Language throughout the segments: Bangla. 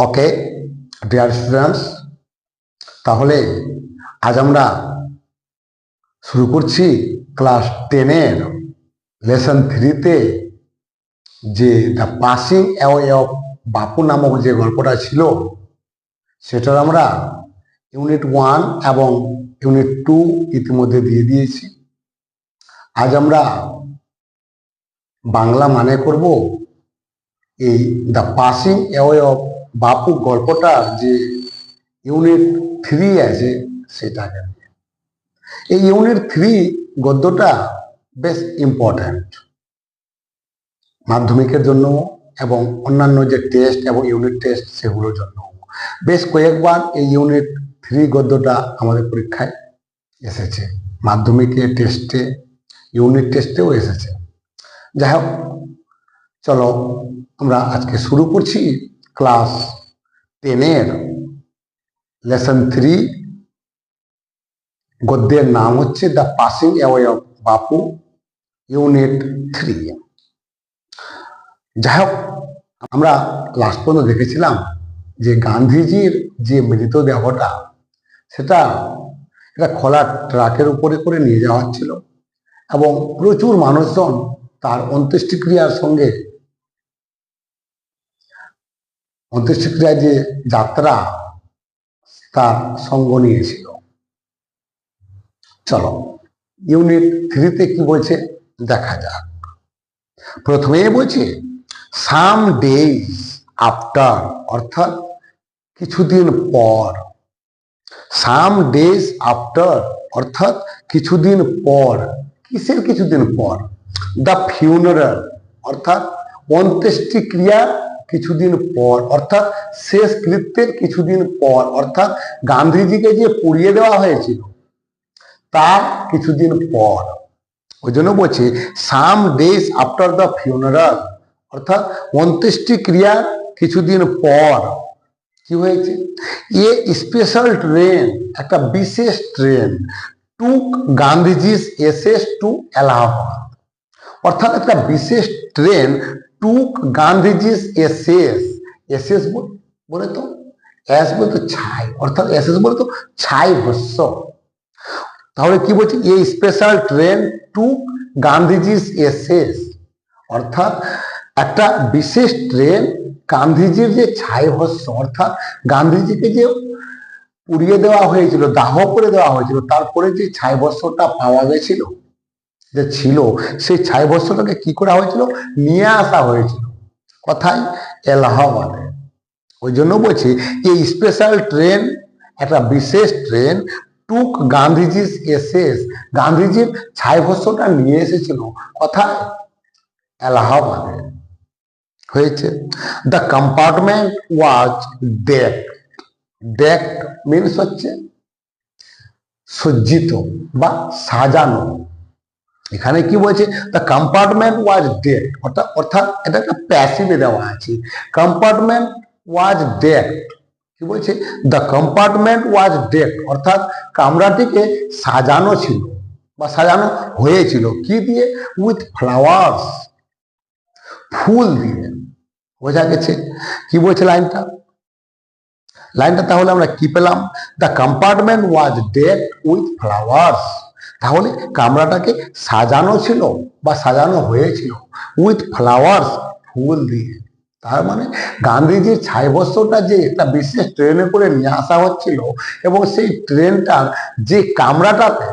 ওকে ডিয়ার স্টুডেন্টস, তাহলে আজ আমরা শুরু করছি ক্লাস 10-এর লেসন 3-তে যে দ্য পাসিং অ্যাওয়ে অফ বাপু নামক যে গল্পটা ছিল সেটার আমরা ইউনিট 1 এবং ইউনিট 2 ইতিমধ্যে দিয়ে দিয়েছি। আজ আমরা বাংলা মানে করব এই দ্য পাসিং অ্যাওয়ে অফ বাপু গল্পটার যে ইউনিট 3 আছে সেটাকে। এই ইউনিট 3 গদ্যটা বেশ ইম্পর্ট্যান্ট মাধ্যমিকের জন্য এবং অন্যান্য যে টেস্ট এবং ইউনিট টেস্ট সেগুলোর জন্য। বেশ কয়েকবার এই ইউনিট 3 গদ্যটা আমাদের পরীক্ষায় এসেছে, মাধ্যমিকের টেস্টে, ইউনিট টেস্টেও এসেছে। যাই হোক, চলো আমরা আজকে শুরু করছি ক্লাস 10-এর লেসন 3। গদ্যের নাম হচ্ছে the passing away of Bapu, unit 3। যাই হোক, আমরা লাস্ট পর্যন্ত দেখেছিলাম যে গান্ধীজির যে মৃতদেহটা সেটা একটা খোলা ট্রাকের উপরে করে নিয়ে যাওয়া হচ্ছিল এবং প্রচুর মানুষজন তার অন্ত্যেষ্টিক্রিয়ার যে যাত্রা তার সঙ্গ নিয়েছিল। চলো ইউনিট 3-তে কি বলছে দেখা যাক। প্রথমেই বলছে সাম ডেজ আফটার, অর্থাৎ কিছুদিন পর। সাম ডেজ আফটার অর্থাৎ কিছুদিন পর। কিসের কিছুদিন পর? দ্য ফিউনারাল অর্থাৎ অন্ত্যেষ্টিক্রিয়ার কিছুদিন পর, অর্থাৎ শেষ কৃত্যের কিছুদিন পর, অর্থাৎ গান্ধীজিকে যে পুড়িয়ে দেওয়া হয়েছিল তার কিছুদিন পর। ওই জন্য বলছি some days after the funeral, অর্থাৎ অন্ত্যেষ্টিক্রিয়ার কিছুদিন পর কি হয়েছে? এ স্পেশাল ট্রেন, একটা বিশেষ ট্রেন, টুক গান্ধীজিস এসেস টু এলাহাবাদ, অর্থাৎ একটা বিশেষ ট্রেন টুক গান্ধীজিস এসেস। এসেস বলে তো এস বলে তো ছাই, অর্থাৎ এসেস বলে তো ছাই ভস্য। তাহলে কি বলছে? এই special train to Gandhiji's ashes, অর্থাৎ একটা বিশেষ ট্রেন গান্ধীজির যে ছাই ভস্য, অর্থাৎ গান্ধীজিকে যে পুড়িয়ে দেওয়া হয়েছিল, দাহ করে দেওয়া হয়েছিল, তারপরে যে ছাই ভস্যটা পাওয়া গেছিল যে ছিল, সেই ছাই ভস্যটাকে কি করা হয়েছিল? নিয়ে আসা হয়েছিল কোথায়? এলাহাবাদে। ওই জন্য বলছি এই স্পেশাল ট্রেন, একটা বিশেষ ট্রেন টুক গান্ধীজিস এসেস, গান্ধীজির ছাই ভস্যটা নিয়ে এসেছিল কোথায়? এলাহাবাদে হয়েছে। The compartment was ডেকড। ডেকড মিনস হচ্ছে সজ্জিত বা সাজানো। এখানে কি বলছে? দ্য কম্পার্টমেন্ট ওয়াজ ডেকড, অর্থাৎ এটা একটা প্যাসিভে দেওয়া আছে। কম্পার্টমেন্ট ওয়াজ ডেকড কি বলছে? দ্য কম্পার্টমেন্ট ওয়াজ ডেকড, অর্থাৎ কামরাটিকে সাজানো ছিল বা সাজানো হয়েছিল কি দিয়ে? উইথ ফ্লাওয়ার্স, ফুল দিয়ে। বোঝা গেছে কি বলছে লাইনটা? লাইনটা তাহলে আমরা কি পেলাম? The compartment was ডেকড with flowers, তাহলে কামরাটাকে সাজানো ছিল বা সাজানো হয়েছিল উইথ ফ্লাওয়ার্স, ফুল দিয়ে। তার মানে গান্ধীজির ছাই বস্ত্রটা যে একটা বিশেষ ট্রেনে করে নিয়ে আসা হচ্ছিল এবং সেই ট্রেনটার যে কামরাটাতে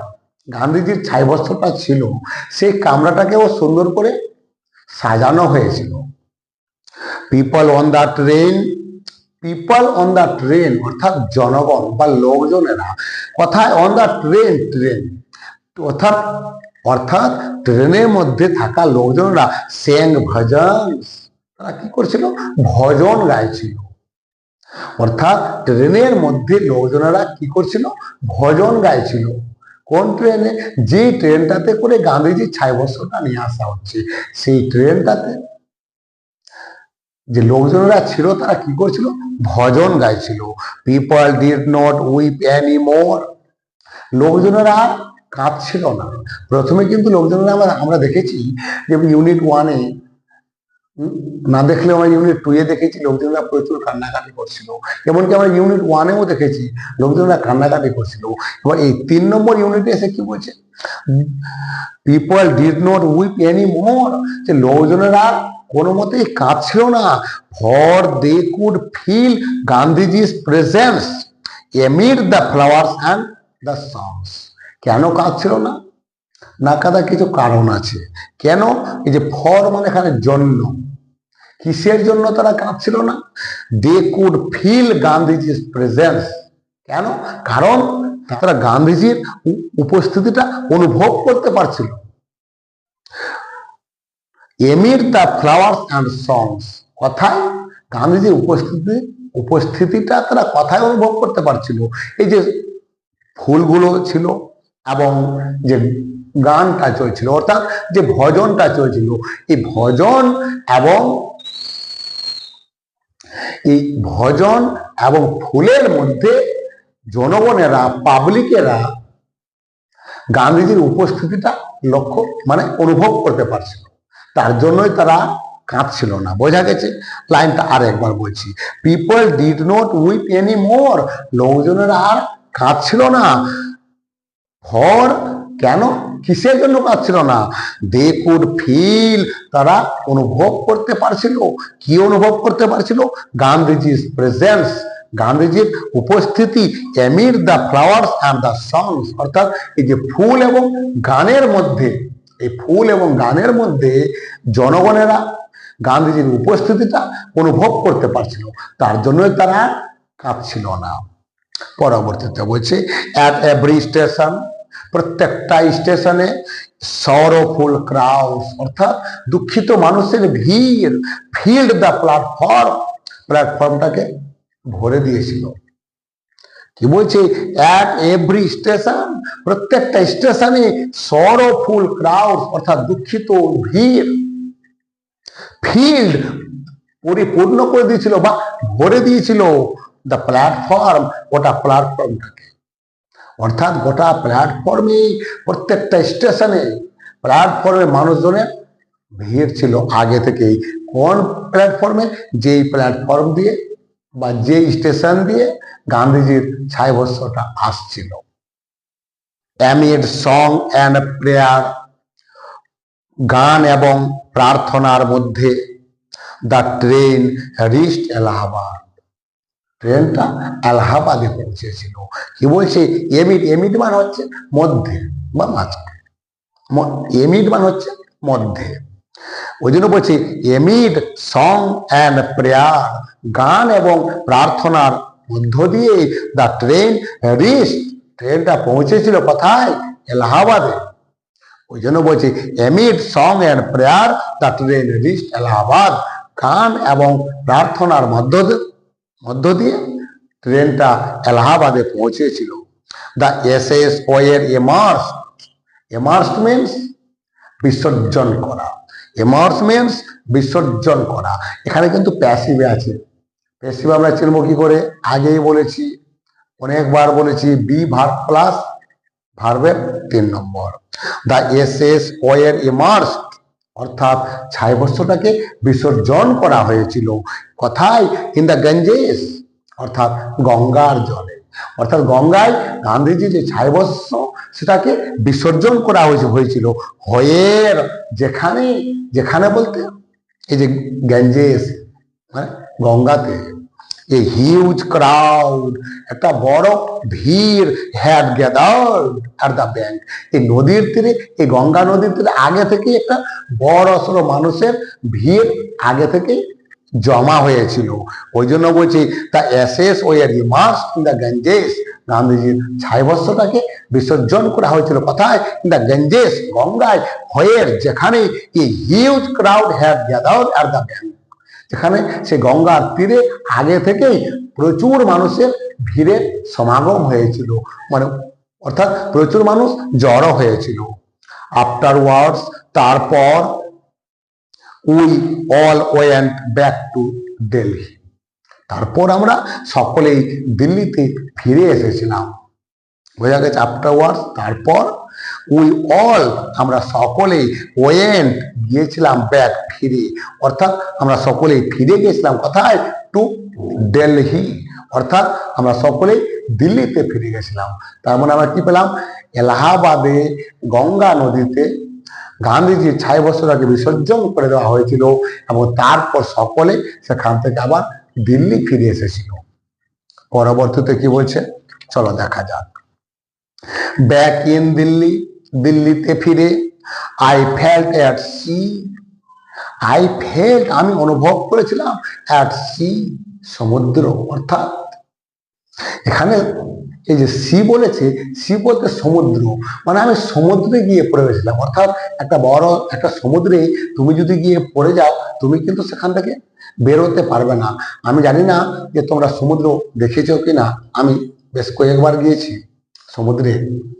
গান্ধীজির ছাই বস্ত্রটা ছিল সেই কামরাটাকেও সুন্দর করে সাজানো হয়েছিল। People on the train, people on the train অর্থাৎ জনগণ বা লোকজনেরা কোথায়? অন দ্য ট্রেন, ট্রেন অর্থাৎ অর্থাৎ ট্রেনের মধ্যে থাকা লোকজনেরা স্যাং ভজন, তারা কি করছিল? ভজন গাইছিল। অর্থাৎ ট্রেনের মধ্যে লোকজনেরা কি করছিল? ভজন গাইছিল। কোন ট্রেনে? যে ট্রেনটাতে করে গান্ধীজির ছাই বস্ত্রটা নিয়ে আসা হচ্ছে সেই ট্রেনটাতে যে লোকজনেরা ছিল তারা কি করছিল? ভজন গাইছিল। People did not weep any মোর, লোকজনেরা কাঁদছিল না। প্রথমে কিন্তু লোকজনেরা আমরা দেখেছি যে ইউনিট 1-এ না দেখলে আমরা ইউনিট 2 এ দেখেছি লোকজনরা প্রচুর কান্নাকাটি করছিল, এমনকি আমরা ইউনিট 1 এও দেখেছি লোকজনরা কান্নাকাটি করছিল। এবার এই 3 নম্বর ইউনিটে এসে কি বলছে, people did not weep any more, যে লোকজনেরা কোনো মতেই কাঁদছিল না, ফর দে কুড ফিল গান্ধীজির presence amid the flowers and the songs. কেন কাঁদছিল না? না কাঁদার কিছু কারণ আছে। কেন? এই যে ফর মানে এখানে জন্য, কিসের জন্য তারা কাঁদছিল না? দে কুড ফিল গান্ধীজির প্রেজেন্স। কেন? কারণ তারা গান্ধীজির উপস্থিতিটা অনুভব করতে পারছিল। Amid the flowers and songs, কথায় গান্ধীজির উপস্থিতিটা তারা কথায় অনুভব করতে পারছিল। এই যে ফুলগুলো ছিল এবং যে গানটা চলছিল, অর্থাৎ যে ভজনটা চলছিল, এই ভজন এবং ফুলের মধ্যে জনগণেরা, পাবলিকেরা গান্ধীজির উপস্থিতিটা লক্ষ্য মানে অনুভব করতে পারছিল, তার জন্যই তারা কাঁদছিল না। বোঝা গেছে? লাইনটা আর একবার বলছি, people did not weep any মোর, লোকজনেরা আর কাঁদছিল না। ফর, কেন? কিসের জন্য কাঁদছিল না? দে কুড ফিল, তারা অনুভব করতে পারছিল। কি অনুভব করতে পারছিল? গান্ধীজির প্রেজেন্স, গান্ধীজির উপস্থিতি, amid the flowers and the songs, অর্থাৎ এই যে ফুল এবং গানের মধ্যে, এই ফুল এবং গানের মধ্যে জনগণেরা গান্ধীজির উপস্থিতিটা অনুভব করতে পারছিল, তার জন্যই তারা কাঁদছিল না। পরবর্তীতে বলছে, অ্যাট এভরি স্টেশন, প্রত্যেকটা স্টেশনে সরোফুল ক্রাউডস, অর্থাৎ দুঃখিত মানুষের ভিড়, ফিল্ড দ্য প্ল্যাটফর্ম, প্ল্যাটফর্মটাকে ভরে দিয়েছিল। কি বলছে? অ্যাট এভরি স্টেশন, প্রত্যেকটা স্টেশনে সরোফুল ক্রাউডস, অর্থাৎ দুঃখিত ভিড়, ফিল্ড পরিপূর্ণ করে দিয়েছিল বা ভরে দিয়েছিল দ্য প্ল্যাটফর্ম, ওটা প্ল্যাটফর্মটাকে, অর্থাৎ গোটা প্ল্যাটফর্মে, প্রত্যেকটা স্টেশনে প্ল্যাটফর্মে মানুষজনের ভিড় ছিল আগে থেকেই। কোন প্ল্যাটফর্মে? যেই প্ল্যাটফর্ম দিয়ে বা যে স্টেশন দিয়ে গান্ধীজির ছায়াবস্ত্রটা আসছিল। অ্যামিড সং অ্যান্ড প্রেয়ার, গান এবং প্রার্থনার মধ্যে, দ্য ট্রেন রিচড এলাহাবাদ, ট্রেনটা এলাহাবাদে পৌঁছেছিল। কি বলছে? এমিড, এমিড মানে হচ্ছে মধ্যে বা মাঝখানে, এমিড মানে হচ্ছে মধ্যে, ওই জন্য বলছি এমিড সং অ্যান্ড প্রেয়ার, গান এবং প্রার্থনার মধ্য দিয়ে দ্য ট্রেন রিচড, ট্রেনটা পৌঁছেছিল কোথায়? এলাহাবাদে। ওই জন্য বলছি amid song and prayer the train reached Allahabad, গান এবং প্রার্থনার মধ্য দিয়ে ট্রেনটা এলাহাবাদে পৌঁছেছিল। The ashes were immersed, immersed means বিসর্জন করা, ইমার্স মিন্স বিসর্জন করা। এখানে কিন্তু প্যাসিভে আছে, প্যাসিভ আমরা চিনব কি করে? আগেই বলেছি, অনেকবার বলেছি, বি ভার্ব প্লাস ভার্বের 3 নম্বর। দ্য এসএস ওয়ের ইমার্সড, অর্থাৎ ছায়াবস্ত্রটাকে বিসর্জন করা হয়েছিল কোথায়? ইন দ্য গঞ্জেস, অর্থাৎ গঙ্গার জলে, অর্থাৎ গঙ্গায় গান্ধীজি যে ছায়াবস্ত্র সেটাকে বিসর্জন করা হয়েছিল। হয়ের, যেখানে, যেখানে বলতে এই যে গঞ্জেস মানে গঙ্গাতে। এ হিউজ ক্রাউড, একটা বড় ভিড়, had gathered at the bank, এই নদীর তীরে, এই গঙ্গা নদীর তীরে আগে থেকে একটা বড় সড়ো মানুষের ভিড় আগে থেকে জমা হয়েছিল। ওই জন্য বলছি the ashes were immersed in the Ganges, গান্ধীজির ছায়াবস্ত্রটাকে বিসর্জন করা হয়েছিল কোথায়? ইন দ্য গঞ্জেস, গঙ্গায়। হয়ের, যেখানে a huge crowd had gathered at the bank, যেখানে সে গঙ্গার তীরে আগে থেকেই প্রচুর মানুষের ভিড়ের সমাগম হয়েছিল, মানে অর্থাৎ প্রচুর মানুষ জড়ো হয়েছিল। আফটার ওয়ার্ডস, তারপর, we all went back to Delhi, তারপর আমরা সকলেই দিল্লিতে ফিরে এসেছিলাম। বোঝা গেছে? আফটারওয়ার্ডস তারপর, উই অল আমরা সকলেই, ওয়েন্ট গিয়েছিলাম, ব্যাক ফিরে, অর্থাৎ আমরা সকলেই ফিরে গেছিলাম কোথায়? টু দিল্লি, অর্থাৎ আমরা সকলেই দিল্লিতে ফিরে গেছিলাম। তার মানে আমরা কি পেলাম? এলাহাবাদে গঙ্গা নদীতে গান্ধীজির 6 বছর আগে বিসর্জন করে দেওয়া হয়েছিল এবং তারপর সকলে সেখান থেকে আবার দিল্লি ফিরে এসেছিল। পরবর্তীতে কি বলছে চলো দেখা যাক। ব্যাক ইন দিল্লি, দিল্লিতে ফিরে, I felt at sea, I felt আমি অনুভব করেছিলাম, অ্যাট সি সমুদ্র, অর্থাৎ এখানে এই যে সি বলেছে, সি বলতে সমুদ্র, মানে আমি সমুদ্রে গিয়ে পড়ে গেছিলাম, অর্থাৎ একটা বড় একটা সমুদ্রে তুমি যদি গিয়ে পড়ে যাও তুমি কিন্তু সেখান থেকে বেরোতে পারবে না। আমি জানি না যে তোমরা সমুদ্র দেখেছো কিনা, আমি বেশ কয়েকবার গিয়েছি সমুদ্রে।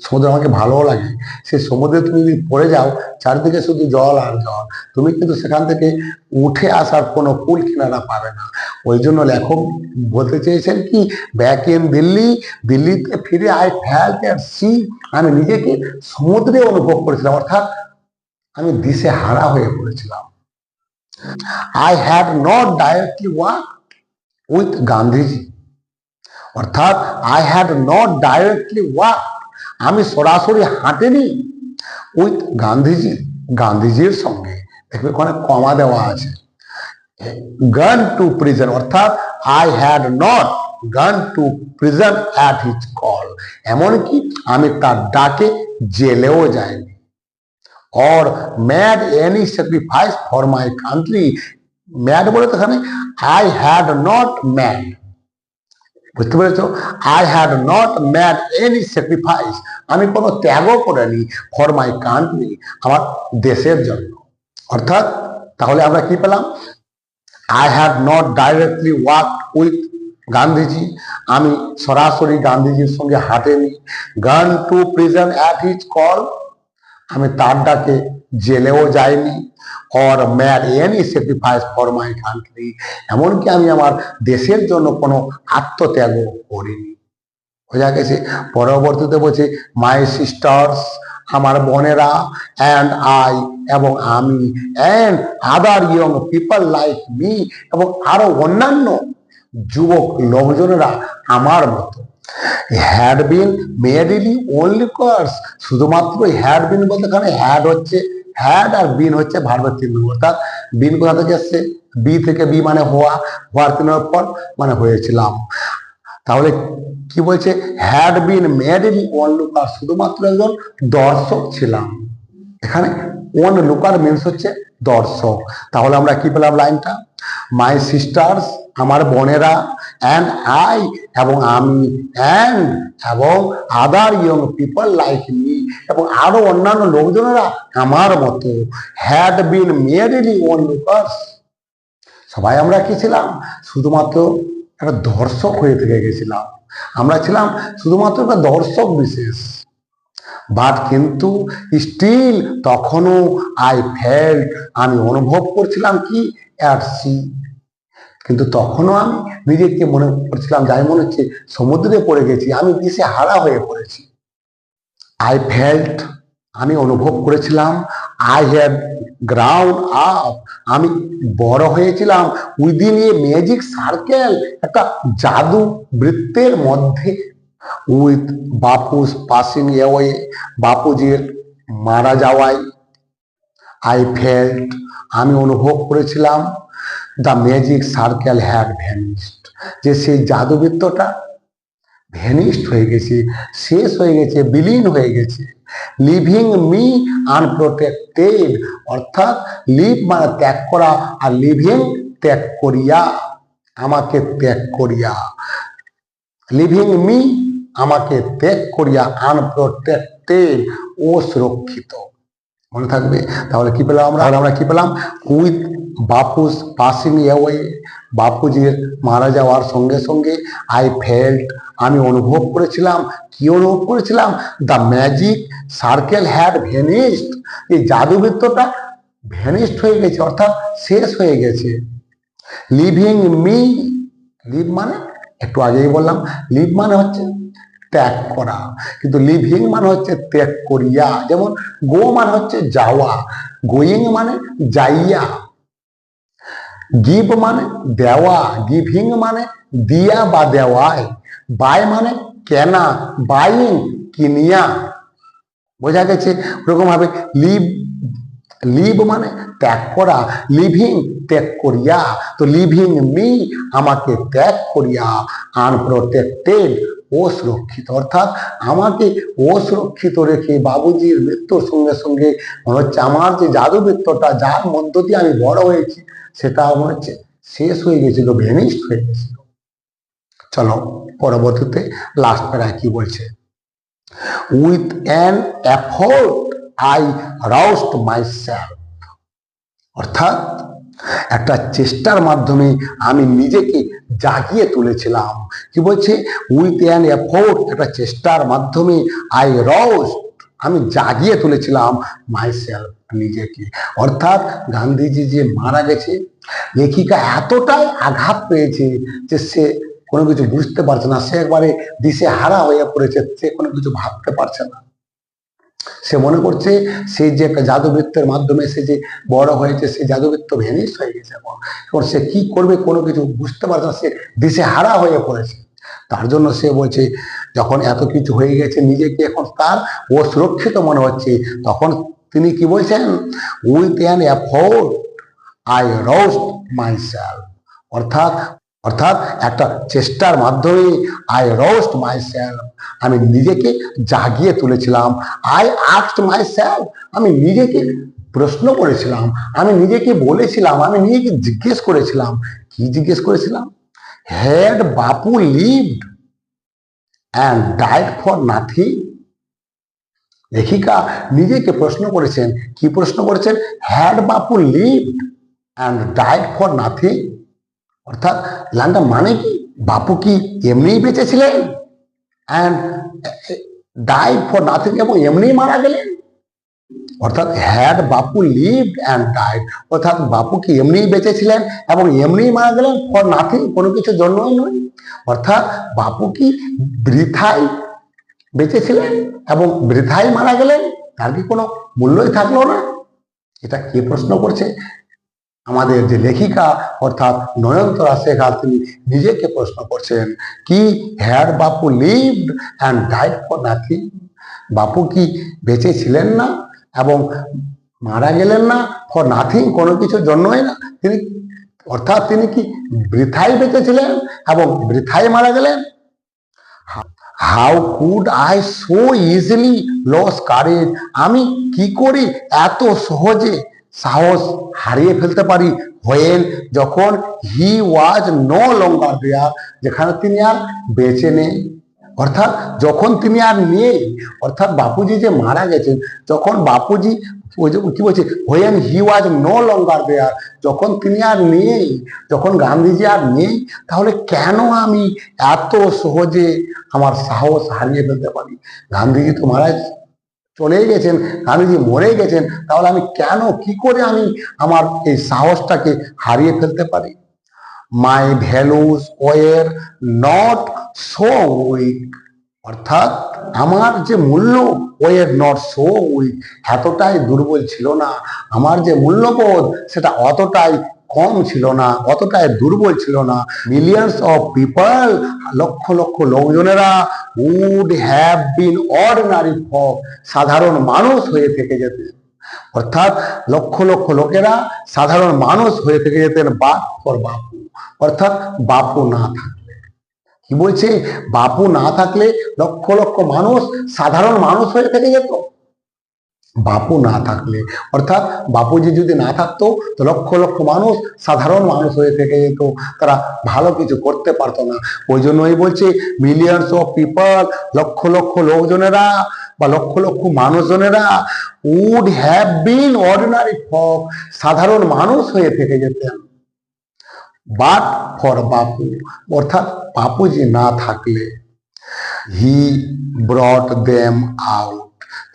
সমুদ্র আমাকে ভালোও লাগে। সেই সমুদ্রে তুমি যদি পড়ে যাও, চারদিকে শুধু জল আর জল, তুমি কিন্তু সেখান থেকে উঠে আসার কোনো কুল কিনারা পাবে না। ওই জন্য লেখক বলতে চেয়েছেন কি, ব্যাক ইন দিল্লি, দিল্লিতে ফিরে, আই ফেল্ট অ্যাট সি, আমি নিজেকে সমুদ্রে অনুভব করেছিলাম, অর্থাৎ আমি দিশে হারা হয়ে পড়েছিলাম। I had not directly walk with Gandhiji, অর্থাৎ I had not directly walk, আমি সরাসরি হাঁটেনি উইথ গান্ধীজি, গান্ধীজির সঙ্গে। দেখবে ওখানে কমা দেওয়া আছে। গান টু প্রিজন, অর্থাৎ আই হ্যাড নট গান two prison at his call, এমনকি আমি তার ডাকে জেলেও যাইনি। Or mad any sacrifice for my country, mad বলে তো এখানে আই হ্যাড নট ম্যাড, বুঝতে পেরেছ? I had not mad any sacrifice, আমি কোনো ত্যাগও করিনি, ফর মাই কান্ট্রি, আমার দেশের জন্য। অর্থাৎ তাহলে আমরা কি পেলাম? I had not directly walk with Gandhiji, আমি সরাসরি গান্ধীজির সঙ্গে হাঁটেনি। গান two prison at his call, আমি তার ডাকে জেলেও যাইনি। Or mad any sacrifice for my country, এমনকি আমি আমার দেশের জন্য কোনো আত্মত্যাগ করিনি। বোঝা গেছে? পরবর্তীতে বলছে মাই সিস্টার্স, আমার বোনেরা, অ্যান্ড আই এবং আমি, and other young people like me এবং আরো অন্যান্য যুবক লোকজনেরা আমার মতো। Had been merrily only cause, শুধুমাত্র হ্যাড বিন বলতে এখানে হ্যাড হচ্ছে, হ্যাড আর বিন হচ্ছে ভার্বের 3 নম্বর, অর্থাৎ বিন কোথা থেকে আসছে? বি থেকে, বি মানে হওয়া, হওয়ার 3 নম্বর পর মানে হয়েছিলাম। তাহলে কি বলছে? হ্যাড বিন মেরিলি ওন লুকার, শুধুমাত্র একজন দর্শক ছিলাম। এখানে ওন লুকার মিনস হচ্ছে দর্শক। তাহলে আমরা কি পেলাম লাইনটা? মাই সিস্টার্স, আমার বোনেরা, অ্যান্ড আই এবং আমি, অ্যান্ড এবং আদার ইয়ং পিপল লাইক মি এবং আরো অন্যান্য লোকজনেরা আমার মতো, হ্যাড বিন মেরিলি ওন লুকার্স, সবাই আমরা কি ছিলাম? শুধুমাত্র একটা দর্শক হয়ে থেকে গেছিলাম। আমরা ছিলাম শুধুমাত্র একটা দর্শক বিশেষ। বাট কিন্তু স্টিল তখনও, আই ফেল্ট আমি অনুভব করছিলাম কি? অ্যাট সি, কিন্তু তখনও আমি নিজেকে মনে করছিলাম, যাই মনে হচ্ছে সমুদ্রে পড়ে গেছি, আমি দিশে হারা হয়ে পড়েছি। আই ফেল্ট আমি অনুভব করেছিলাম, আই হ্যাড গ্রাউন্ড আপ আমি বড় হয়েছিলাম, উইদিন এ ম্যাজিক সার্কেল একটা জাদু বৃত্তের মধ্যে, উইথ বাপুস পাসিং অ্যাওয়ে বাপুজির মারা যাওয়ায়, আই ফেল্ট আমি অনুভব করেছিলাম, the magic circle had vanished যে সেই জাদুবৃত্তটা ভ্যানিশড হয়ে গেছে, শেষ হয়ে গেছে, বিলীন হয়ে গেছে। লিভিং মি আনপ্রোটেক্টেড, অর্থাৎ লিভ মানে ত্যাগ করা, আর লিভিং ত্যাগ করিয়া, আমাকে ত্যাগ করিয়া, লিভিং মি আমাকে ত্যাগ করিয়া, আনপ্রোটেক্টেড অসুরক্ষিত। মনে থাকবে? তাহলে কি পেলাম আমরা? আমরা কি পেলাম? উইথ বাপুস পাসিং অ্যাওয়ে বাপুজির মারা যাওয়ার সঙ্গে সঙ্গে, আই ফেল্ট আমি অনুভব করেছিলাম, কি অনুভব করেছিলাম? The magic circle had vanished, এই জাদুবৃত্তটা ভ্যানিশড হয়ে গেছে, অর্থাৎ শেষ হয়ে গেছে। লিভিং মি, লিভ মানে একটু আগেই বললাম, লিভ মানে হচ্ছে ত্যাগ করা, কিন্তু লিভিং মানে হচ্ছে ত্যাগ করিয়া। যেমন গো মানে হচ্ছে যাওয়া, গোয়িং মানে যাইয়া, গিভ মানে দেওয়া, গিভিং মানে দিয়া বা দেওয়ায়, বাই মানে কেনা, বাইং কিনিয়া। বোঝা গেছে? ওরকম ভাবে লিভ, লিভ মানে ত্যাগ করা, লিভিং ত্যাগ করিয়া। তো লিভিং মি আমাকে ত্যাগ করিয়া, আনপ্রোটেক্টেড অসুরক্ষিত, অর্থাৎ আমাকে অসুরক্ষিত রেখে বাবুজির মৃত্যুর সঙ্গে সঙ্গে মনে হচ্ছে আমার যে জাদুবৃত্তটা যার মধ্য দিয়ে আমি বড় হয়েছি সেটা মনে হচ্ছে শেষ হয়ে গেছিল, ভেনিস্ট হয়ে গেছিল। চলো পরবর্তীতে লাস্ট প্যারায় কি বলছে, with an effort I roused myself, অর্থাৎ একটা চেষ্টার মাধ্যমে আমি নিজেকে জাগিয়ে তুলেছিলাম। কি বলছে? উইথ অ্যান এফোর্ট, একটা চেষ্টার মাধ্যমে আই রাউস্ট, আমি জাগিয়ে তুলেছিলাম মাইসেলফ, নিজেকে। অর্থাৎ গান্ধীজি যে মারা গেছে, লেখিকা এতটাই আঘাত পেয়েছে যে সে কোনো কিছু বুঝতে পারছে না, সে একবারে দিশে হারা হয়ে পড়েছে, সে কোনো কিছু ভাবতে পারছে না। সে মনে করছে সেই যে একটা জাদুবৃত্তের মাধ্যমে সে যে বড় হয়েছে, সেই জাদুবৃত্ত ভেনিস হয়ে গেছে। এখন সে কি করবে কোনো কিছু বুঝতে পারছে না, সে দিশে হারা হয়ে পড়েছে। তার জন্য সে বলছে যখন এত কিছু হয়ে গেছে নিজেকে এখন তার অসুরক্ষিত মনে হচ্ছে, তখন তিনি কি বলছেন, with an effort I roast myself, অর্থাৎ অর্থাৎ একটা চেষ্টার মাধ্যমে আই রোস্ট মাইসেলফ, আমি নিজেকে জাগিয়ে তুলেছিলাম। আই আস্কড মাইসেলফ, আমি নিজেকে প্রশ্ন করেছিলাম, আমি নিজেকে বলেছিলাম, আমি নিজেকে জিজ্ঞেস করেছিলাম। কি জিজ্ঞেস করেছিলাম? Had Bapu lived and died for nothing. লেখিকা নিজেকে প্রশ্ন করেছেন। কি প্রশ্ন করেছেন? Had Bapu lived and died for nothing, অর্থাৎ লাইনটা মানে কি, বাপু কি এমনিই বেঁচেছিলেন অ্যান্ড ডাইড ফর নাথিং, এবং এমনিই মারা গেলেন। অর্থাৎ had Bapu lived and died, অর্থাৎ বাপু কি এমনিই বেঁচেছিলেন এবং এমনিই মারা গেলেন, ফর নাথিং, কোনো কিছুর জন্যই নয়। অর্থাৎ বাপু কি বৃথাই বেঁচেছিলেন এবং বৃথাই মারা গেলেন, তার কি কোনো মূল্যই থাকলো না? এটা কে প্রশ্ন করছে? আমাদের যে লেখিকা অর্থাৎ নয়নতারা শেখার, তিনি নিজেকে প্রশ্ন করছেন কি had Bapu lived and died for nothing, বাপু কি বেঁচে ছিলেন না এবং মারা গেলেন না ফর নাথিং, কোনো কিছুর জন্যই না। তিনি অর্থাৎ তিনি কি বৃথাই বেঁচেছিলেন এবং বৃথাই মারা গেলেন? How could I so easily lose courage, আমি কি করে এত সহজে সাহস হারিয়ে ফেলতে পারি? হোয়েন, যখন হি ওয়াজ নো লঙ্গার দেয়ার, যেখানে তিনি আর বেঁচে নেই। অর্থাৎ যখন তিনি আর নেই, অর্থাৎ বাপুজি যে মারা গেছেন, যখন বাপুজি কি বলছে, when he was no longer দেয়ার, যখন তিনি আর নেই, যখন গান্ধীজি আর নেই, তাহলে কেন আমি এত সহজে আমার সাহস হারিয়ে ফেলতে পারি? গান্ধীজি তো মারা চলেই গেছেন, গান্ধীজি মরে গেছেন, তাহলে আমি কেন, কি করে আমি আমার এই সাহসটাকে হারিয়ে ফেলতে পারি? My values were not so weak, অর্থাৎ আমার যে মূল্য ওয়ার নট সো উইক, এতটাই দুর্বল ছিল না, আমার যে মূল্যবোধ সেটা অতটাই কম ছিল না, অতটাই দুর্বল ছিল না। Millions of people, lakh lakh লোকজনেরা উড হ্যাভ বিন অর্ডিনারি ফক, সাধারণ মানুষ হয়ে থেকে যেতেন। অর্থাৎ লক্ষ লক্ষ লোকেরা সাধারণ মানুষ হয়ে থেকে যেতেন বাট ফর বাপু, অর্থাৎ বাপু না থাকলে। কি বলছে? বাপু না থাকলে লক্ষ লক্ষ মানুষ সাধারণ মানুষ হয়ে থেকে যেত। বাপু না থাকলে, অর্থাৎ বাপুজি যদি না থাকতো তো লক্ষ লক্ষ মানুষ সাধারণ মানুষ হয়ে থেকে যেত, তারা ভালো কিছু করতে পারতো না। ওই জন্যই বলছে millions of people, lakh lakh লোকজনেরা বা লক্ষ লক্ষ মানুষজনেরা উড হ্যাভ বিন অর্ডিনারি ফক, সাধারণ মানুষ হয়ে থেকে যেতেন। বাট ফর বাপু, অর্থাৎ বাপুজি না থাকলে, হি ব্রট দেম আউট,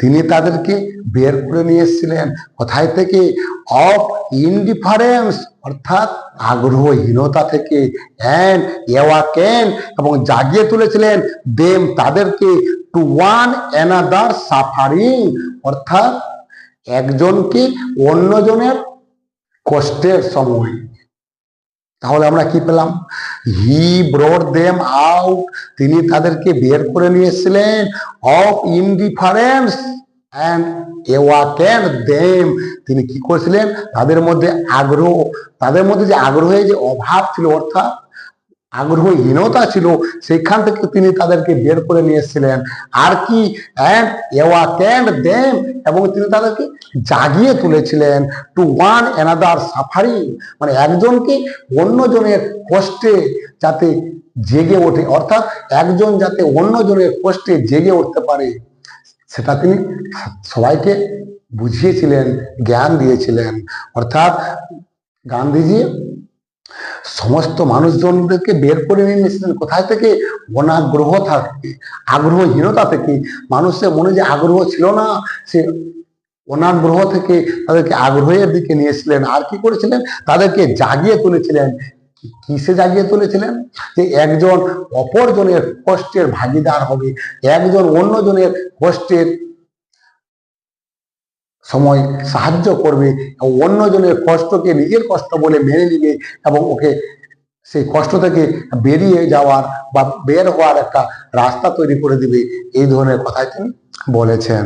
তিনি তাদেরকে বের করে নিয়ে এসেছিলেন। কোথায় থেকে? অফ ইনডিফারেন্স অর্থাৎ আগ্রহহীনতা থেকে অ্যান্ড এওয়াকেন এবং জাগিয়ে তুলেছিলেন দেম তাদেরকে টু ওয়ান অ্যানাদার সাফারিং, অর্থাৎ একজনকে অন্যজনের কষ্টের সময়। তাহলে আমরা কি পেলাম? হি ব্রট দেম আউট, তিনি তাদেরকে বের করে নিয়ে এসেছিলেন অফ ইনডিফারেন্স অ্যান্ড এওয়াকেন দেম, তিনি কি করেছিলেন? তাদের মধ্যে আগ্রহ, তাদের মধ্যে যে আগ্রহের যে অভাব ছিল অর্থাৎ আগ্রহহীনতা ছিল, সেখান থেকে তিনি তাদেরকে বের করে নিয়ে এসেছিলেন। আর কি? অ্যান্ড এওয়াকেন দেম, এবং তিনি তাদেরকে জাগিয়ে তুলেছিলেন টু ওয়ান অ্যানাদার সাফারিং, মানে একজনকে অন্যজনের কষ্টে যাতে জেগে ওঠে, অর্থাৎ একজন যাতে অন্যজনের কষ্টে জেগে উঠতে পারে সেটা তিনি সবাইকে বুঝিয়েছিলেন, জ্ঞান দিয়েছিলেন। অর্থাৎ গান্ধীজি সমস্ত মানুষজনদেরকে বের করে নিয়ে এসেছিলেন কোথায় থেকে? অনাগ্রহ থাকে, আগ্রহহীনতা থেকে। মানুষের মনে যে আগ্রহ ছিল না, সে অনাগ্রহ থেকে তাদেরকে আগ্রহের দিকে নিয়েছিলেন। আর কি করেছিলেন? তাদেরকে জাগিয়ে তুলেছিলেন। কিসে জাগিয়ে তুলেছিলেন? যে একজন অপরজনের কষ্টের ভাগিদার হবে, একজন অন্যজনের কষ্টের সময় সাহায্য করবে, অন্যজনের কষ্টকে নিজের কষ্ট বলে মেনে নিবে এবং ওকে সেই কষ্ট থেকে বেরিয়ে যাওয়ার বা বের হওয়ার একটা রাস্তা তৈরি করে দিবে। এই ধরনের কথাই তিনি বলেছেন।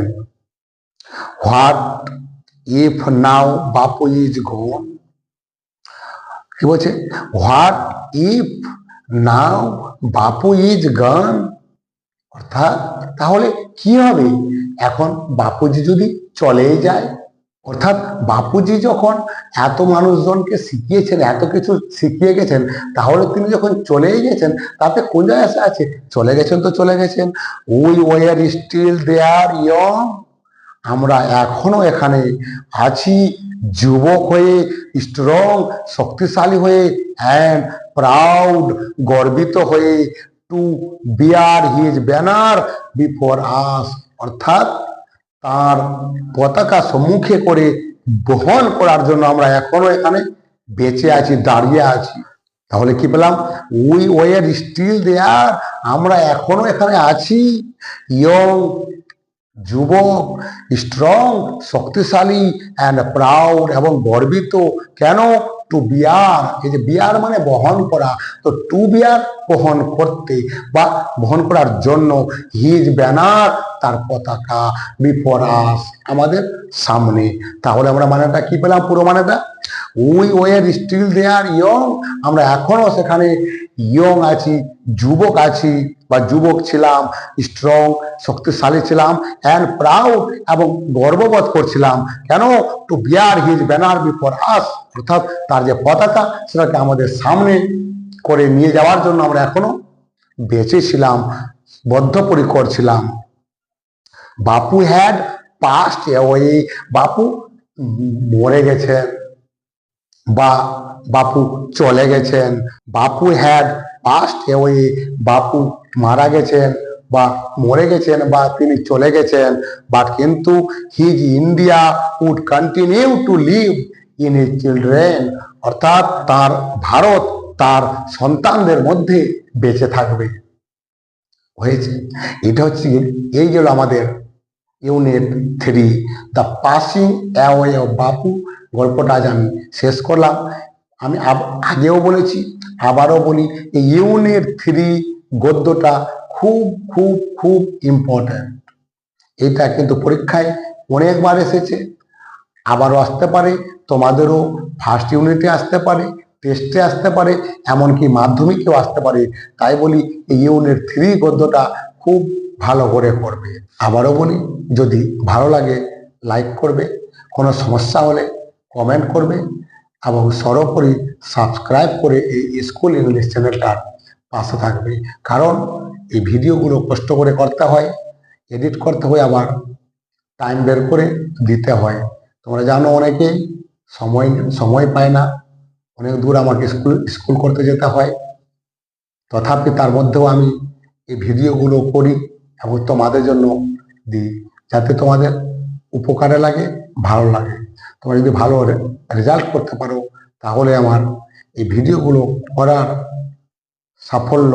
What if now Bapu is গন, কি বলছে? What if now Bapu is গন, অর্থাৎ তাহলে কি হবে এখন বাপুজি যদি চলেই যায়? অর্থাৎ বাপুজি যখন এত মানুষজনকে শিখিয়েছেন, এত কিছু শিখিয়ে গেছেন, তাহলে তিনি যখন চলেই গেছেন তাতে কোন জায়গায় আছে? চলে গেছেন তো চলে গেছেন। We were still there young, আমরা এখনো এখানে আছি যুবক হয়ে, স্ট্রং শক্তিশালী হয়ে, অ্যান্ড প্রাউড গর্বিত হয়ে, to bear his banner before us, অর্থাৎ তার পতাকা সম্মুখে করে বহন করার জন্য আমরা এখনো এখানে বেঁচে আছি, দাঁড়িয়ে আছি। তাহলে কি পেলাম? উই ওয়ার স্টিল দেয়ার, আমরা এখনো এখানে আছি, ইয়ং যুবক, স্ট্রং শক্তিশালী, অ্যান্ড প্রাউড এবং গর্বিত। কেন? টু বিয়ার, এই যে বিয়ার মানে বহন করা, তো টু বিয়ার বহন করতে বা বহন করার জন্য, হিজ ব্যানার তার পতাকা, বিফোর আস আমাদের সামনে। তাহলে আমরা মানেটা কি পেলাম? পুরো মানেটা, we were still there young, আমরা এখনো সেখানে ইয়ং আছি, যুবক আছি বা যুবক ছিলাম, স্ট্রং শক্তিশালী ছিলাম, অ্যান্ড প্রাউড এবং গর্ববোধ করছিলাম। কেন? To bear his banner before us, অর্থাৎ তার যে পতাকা সেটাকে আমাদের সামনে করে নিয়ে যাওয়ার জন্য আমরা এখনো বেঁচে ছিলাম, বদ্ধপরিকর ছিলাম। বাপু হ্যাড পাস্ট অ্যাওয়ে, বাপু মরে গেছেন বা বাপু চলে গেছেন। বাপু হ্যাড পাস্ট অ্যাওয়ে, বাপু মারা গেছেন বা মরে গেছেন বা তিনি চলে গেছেন। বাট কিন্তু his India would continue to live in his children, অর্থাৎ তার ভারত তার সন্তানদের মধ্যে বেঁচে থাকবে। হয়েছে, এটা হচ্ছে এই গেল আমাদের unit 3 the passing away of বাপু। গল্পটা আজ আমি শেষ করলাম। আমি আগেও বলেছি, আবারও বলি, এই ইউনিট 3 গদ্যটা খুব খুব খুব ইম্পর্ট্যান্ট। এটা কিন্তু পরীক্ষায় অনেকবার এসেছে, আবারও আসতে পারে, তোমাদেরও ফার্স্ট ইউনিটে আসতে পারে, টেস্টে আসতে পারে, এমনকি মাধ্যমিকেও আসতে পারে। তাই বলি এই ইউনিট 3 গদ্যটা খুব ভালো করে করবে। আবারও বলি, যদি ভালো লাগে লাইক করবে, কোনো সমস্যা হলে কমেন্ট করবে এবং সর্বোপরি সাবস্ক্রাইব করে এই স্কুল ইংলিশ চ্যানেলটার পাশে থাকবে। কারণ এই ভিডিওগুলো কষ্ট করে করতে হয়, এডিট করতে হয়, আবার টাইম বের করে দিতে হয়। তোমরা জানো অনেকেই সময় পায় না, অনেক দূর আমাকে স্কুল করতে যেতে হয়। তথাপি তার মধ্যেও আমি এই ভিডিওগুলো করি এবং তোমাদের জন্য দিই, যাতে তোমাদের উপকারে লাগে, ভালো লাগে। তোমরা যদি ভালো রেজাল্ট করতে পারো তাহলে আমার এই ভিডিওগুলো করার সাফল্য